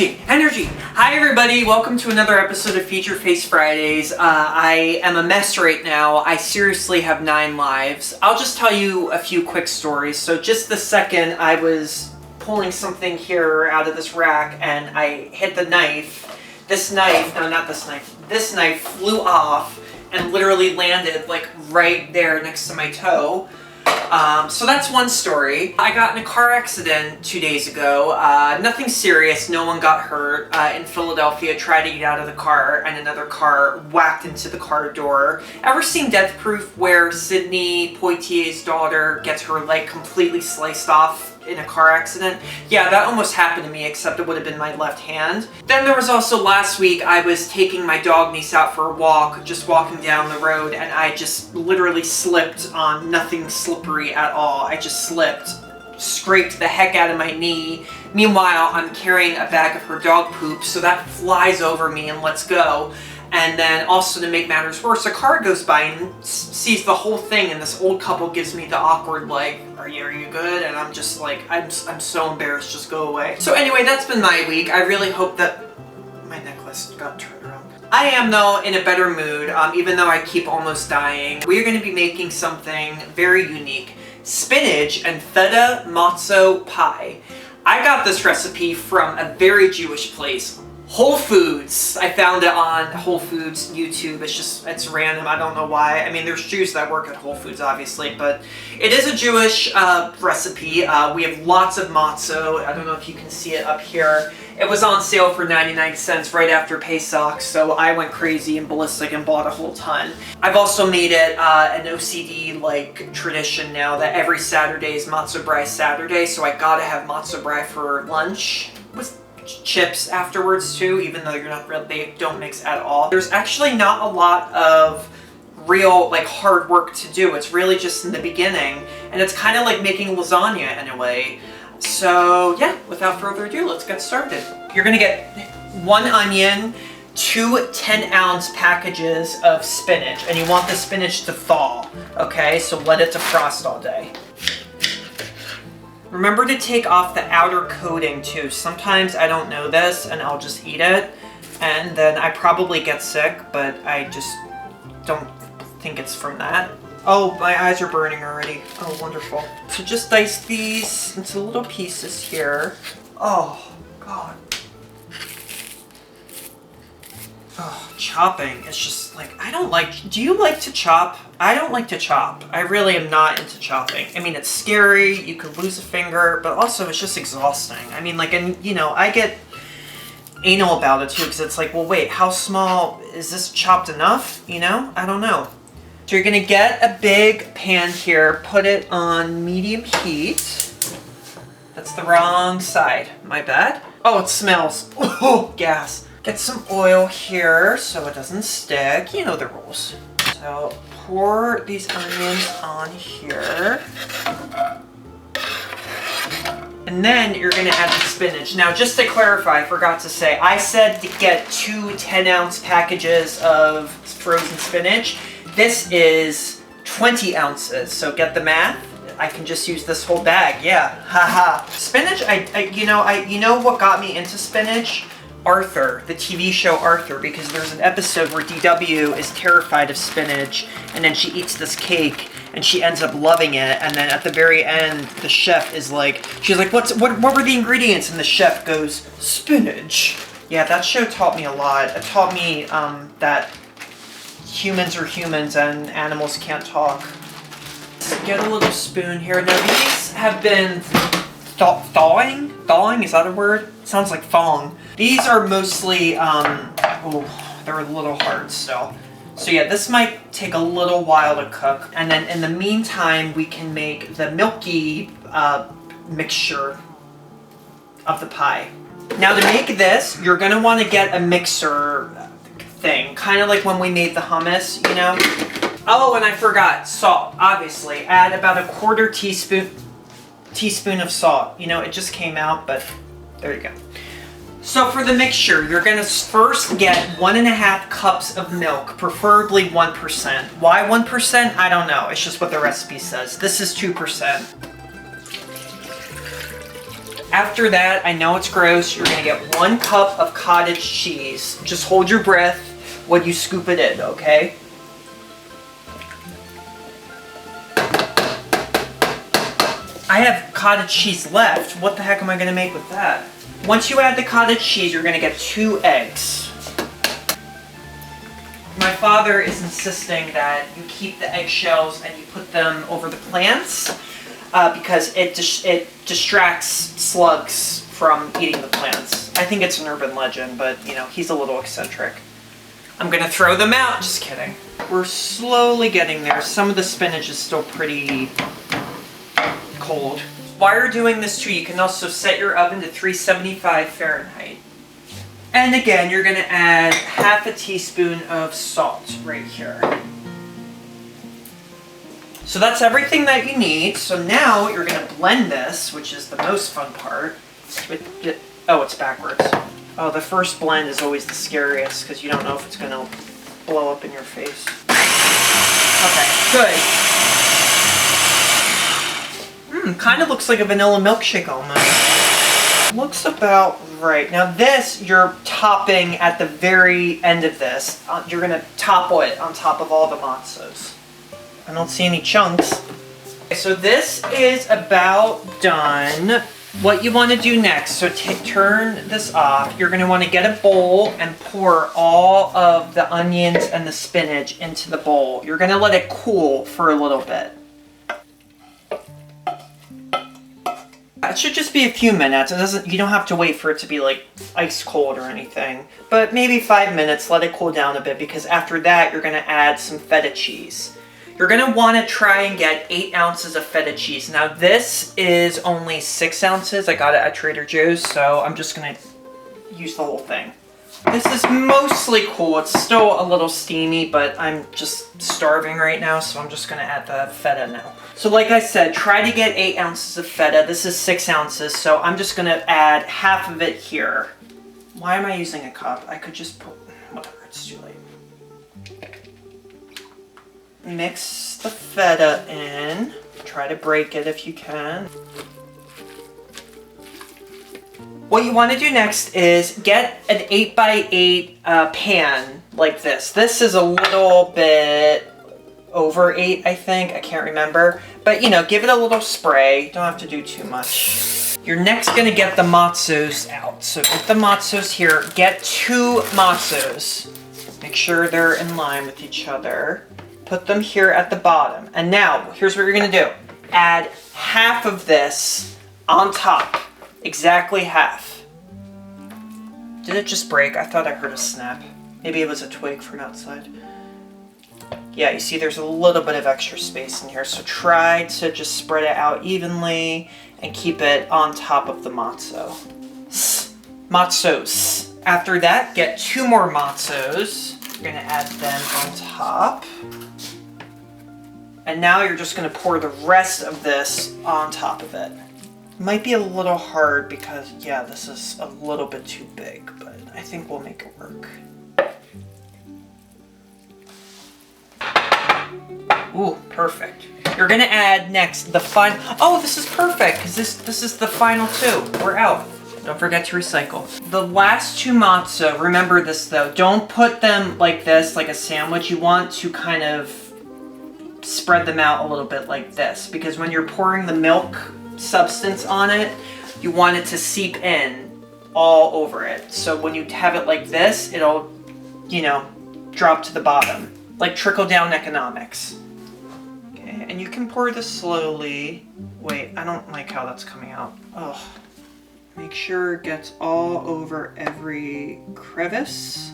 Energy! Hi everybody, welcome to another episode of Feature Face Fridays. I am a mess right now. I seriously have 9 lives. I'll just tell you a few quick stories. So just the second I was pulling something here out of this rack and I hit the knife. This knife flew off and literally landed like right there next to my toe. So that's one story. I got in a car accident 2 days ago. Nothing serious, no one got hurt. In Philadelphia, tried to get out of the car and another car whacked into the car door. Ever seen Death Proof where Sidney Poitier's daughter gets her leg completely sliced off in a car accident? Yeah, that almost happened to me, except it would have been my left hand. Then there was also last week, I was taking my dog niece out for a walk, just walking down the road, and I just literally slipped on nothing slippery at all. I just slipped, scraped the heck out of my knee. Meanwhile, I'm carrying a bag of her dog poop, so that flies over me and lets go. And then also to make matters worse, a car goes by and sees the whole thing, and this old couple gives me the awkward like, are you good? And I'm just like, I'm so embarrassed, just go away. So anyway, that's been my week. I really hope that my necklace got turned around. I am though in a better mood, even though I keep almost dying. We are going to be making something very unique. Spinach and Feta Matzoh pie. I got this recipe from a very Jewish place. Whole Foods. I found it on Whole Foods YouTube. It's random. I don't know why. I mean, there's Jews that work at Whole Foods, obviously, but it is a Jewish recipe. We have lots of matzo. I don't know if you can see it up here. It was on sale for 99 cents right after Pesach, so I went crazy and ballistic and bought a whole ton. I've also made it an OCD-like tradition now that every Saturday is matzo brie Saturday, so I gotta have matzo brie for lunch with chips afterwards too, even though they don't mix at all. There's actually not a lot of real like hard work to do. It's really just in the beginning, and it's kind of like making lasagna in a way. So yeah, without further ado, let's get started. You're gonna get 1 onion, 2 10-ounce packages of spinach, and you want the spinach to thaw, okay? So let it defrost all day. Remember to take off the outer coating too. Sometimes I don't know this and I'll just eat it and then I probably get sick, but I just don't think it's from that. Oh, my eyes are burning already. Oh, wonderful. So just dice these into little pieces here. Oh, God. Oh, chopping is just like, do you like to chop? I don't like to chop. I really am not into chopping. I mean, it's scary, you could lose a finger, but also it's just exhausting. I mean, like, and you know, I get anal about it too, because it's like, well, wait, how small, is this chopped enough? You know, I don't know. So you're gonna get a big pan here, put it on medium heat. That's the wrong side, my bad. Oh, it smells, oh, gas. Get some oil here so it doesn't stick. You know the rules. So pour these onions on here. And then you're gonna add the spinach. Now just to clarify, I forgot to say, I said to get 2 10-ounce packages of frozen spinach. This is 20 ounces, so get the math. I can just use this whole bag, yeah, haha. Spinach, you know what got me into spinach? Arthur, the TV show Arthur, because there's an episode where DW is terrified of spinach and then she eats this cake and she ends up loving it, and then at the very end the chef is like, she's like, what were the ingredients? And the chef goes, spinach. Yeah, that show taught me a lot. It taught me that humans are humans and animals can't talk. Get a little spoon here. Now these have been thawing? Thawing, is that a word? Sounds like thong. These are mostly, oh, they're a little hard still. So yeah, this might take a little while to cook. And then in the meantime, we can make the milky mixture of the pie. Now to make this, you're gonna wanna get a mixer thing, kind of like when we made the hummus, you know? Oh, and I forgot, salt, obviously. Add about a 1/4 teaspoon of salt. You know, it just came out, but there you go. So for the mixture, you're gonna first get 1.5 cups of milk, preferably 1%. Why 1%? I don't know, it's just what the recipe says. This is 2%. After that, I know it's gross, you're gonna get 1 cup of cottage cheese. Just hold your breath when you scoop it in, okay? I have cottage cheese left. What the heck am I gonna make with that? Once you add the cottage cheese, you're gonna get 2 eggs. My father is insisting that you keep the eggshells and you put them over the plants because it distracts slugs from eating the plants. I think it's an urban legend, but you know, he's a little eccentric. I'm gonna throw them out, just kidding. We're slowly getting there. Some of the spinach is still pretty cold. While you're doing this too, you can also set your oven to 375 Fahrenheit. And again, you're gonna add half a teaspoon of salt right here. So that's everything that you need. So now you're gonna blend this, which is the most fun part. Oh, it's backwards. Oh, the first blend is always the scariest because you don't know if it's gonna blow up in your face. Okay, good. Kind of looks like a vanilla milkshake almost. Looks about right. Now this, you're topping at the very end of this. You're gonna topple it on top of all the matzos. I don't see any chunks. Okay, so this is about done. What you want to do next, so turn this off. You're going to want to get a bowl and pour all of the onions and the spinach into the bowl. You're going to let it cool for a little bit. It should just be a few minutes. You don't have to wait for it to be like ice cold or anything. But maybe 5 minutes, let it cool down a bit, because after that you're going to add some feta cheese. You're going to want to try and get 8 ounces of feta cheese. Now this is only 6 ounces. I got it at Trader Joe's, so I'm just going to use the whole thing. This is mostly cool. It's still a little steamy, but I'm just starving right now, so I'm just going to add the feta now. So like I said, try to get 8 ounces of feta. This is 6 ounces, so I'm just going to add half of it here. Why am I using a cup? I could just put, whatever, it's too late. Mix the feta in. Try to break it if you can. What you want to do next is get an 8x8 pan like this. This is a little bit over 8, I think. I can't remember. But, you know, give it a little spray. You don't have to do too much. You're next going to get the matzos out. So get the matzos here. Get 2 matzos. Make sure they're in line with each other. Put them here at the bottom. And now, here's what you're gonna do. Add half of this on top. Exactly half. Did it just break? I thought I heard a snap. Maybe it was a twig from outside. Yeah, you see there's a little bit of extra space in here, so try to just spread it out evenly and keep it on top of the matzo. Matzos. After that, get 2 more matzos. You're gonna add them on top. And now you're just going to pour the rest of this on top of it. Might be a little hard because, yeah, this is a little bit too big, but I think we'll make it work. Ooh, perfect. You're going to add next the final... Oh, this is perfect, because this is the final 2. We're out. Don't forget to recycle. The last 2 matzo, remember this though, don't put them like this, like a sandwich. You want to kind of spread them out a little bit like this, because when you're pouring the milk substance on it, you want it to seep in all over it. So when you have it like this, it'll, you know, drop to the bottom, like trickle down economics. Okay, and you can pour this slowly. Wait, I don't like how that's coming out. Ugh. Make sure it gets all over every crevice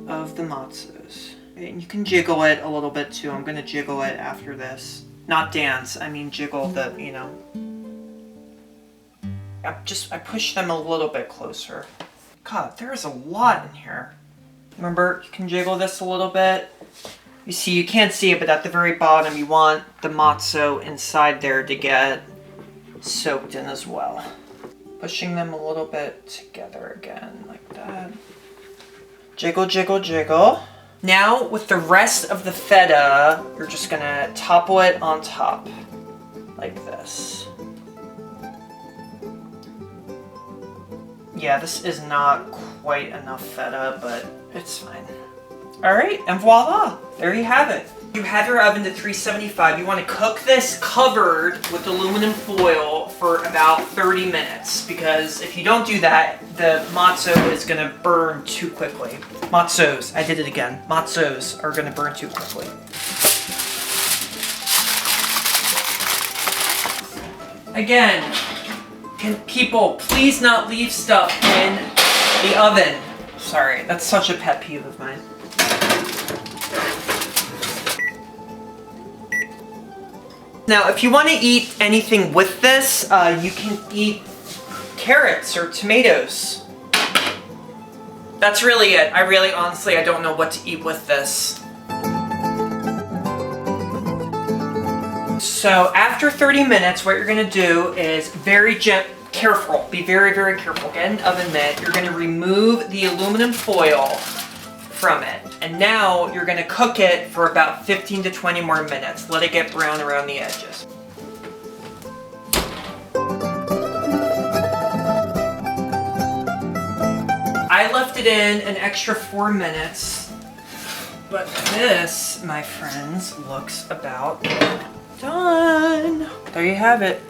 of the matzos. And you can jiggle it a little bit too. I'm going to jiggle it after this. Not dance, I mean jiggle the, you know. I push them a little bit closer. God, there is a lot in here. Remember, you can jiggle this a little bit. You see, you can't see it, but at the very bottom, you want the matzo inside there to get soaked in as well. Pushing them a little bit together again, like that. Jiggle, jiggle, jiggle. Now, with the rest of the feta, you're just gonna topple it on top, like this. Yeah, this is not quite enough feta, but it's fine. All right, and voila, there you have it. You have your oven to 375. You want to cook this covered with aluminum foil for about 30 minutes, because if you don't do that, the matzo is going to burn too quickly. Matzos, I did it again. Matzos are going to burn too quickly. Again, can people please not leave stuff in the oven? Sorry, that's such a pet peeve of mine. Now, if you want to eat anything with this, you can eat carrots or tomatoes. That's really it. Honestly, I don't know what to eat with this. So after 30 minutes, what you're going to do is be very, very careful. Get an oven mitt. You're going to remove the aluminum foil from it. And now you're going to cook it for about 15 to 20 more minutes. Let it get brown around the edges. I left it in an extra 4 minutes. But this, my friends, looks about done. There you have it.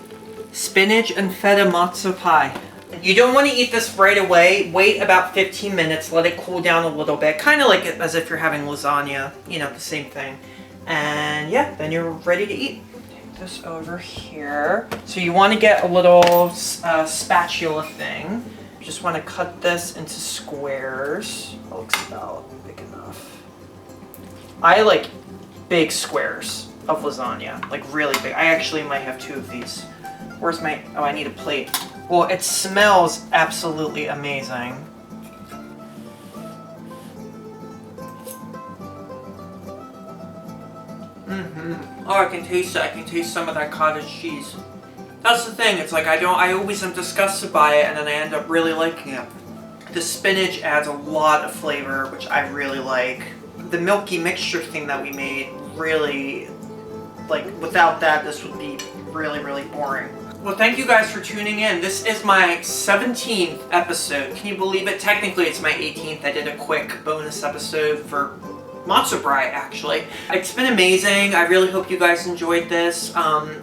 Spinach and Feta Matzoh pie. You don't want to eat this right away. Wait about 15 minutes. Let it cool down a little bit. Kind of like as if you're having lasagna. You know, the same thing. And yeah, then you're ready to eat. Take this over here. So you want to get a little spatula thing. You just want to cut this into squares. That looks about big enough. I like big squares of lasagna. Like really big. I actually might have 2 of these. Where's my... Oh, I need a plate. Well, it smells absolutely amazing. Oh, I can taste it. I can taste some of that cottage cheese. That's the thing. It's like I always am disgusted by it, and then I end up really liking it. The spinach adds a lot of flavor, which I really like. The milky mixture thing that we made really, like, without that, this would be really, really boring. Well, thank you guys for tuning in. This is my 17th episode. Can you believe it? Technically, it's my 18th. I did a quick bonus episode for matzo brie, actually. It's been amazing. I really hope you guys enjoyed this.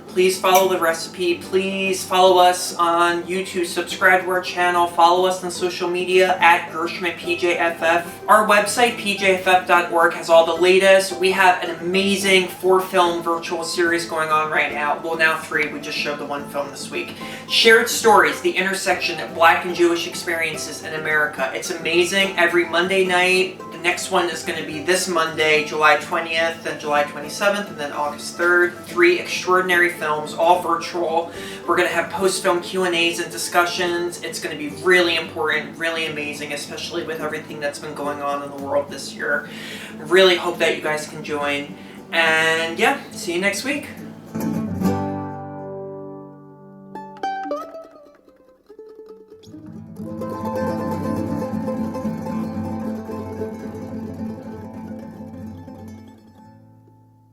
Please follow the recipe. Please follow us on YouTube. Subscribe to our channel. Follow us on social media at Grisman PJFF. Our website, pjff.org, has all the latest. We have an amazing 4-film virtual series going on right now. Well, now 3. We just showed the 1 film this week. Shared Stories, the intersection of Black and Jewish experiences in America. It's amazing. Every Monday night. The next one is going to be this Monday, July 20th, then July 27th, and then August 3rd. 3 extraordinary films, all virtual. We're going to have post-film Q&As and discussions. It's going to be really important, really amazing, especially with everything that's been going on in the world this year. Really hope that you guys can join. And yeah, see you next week.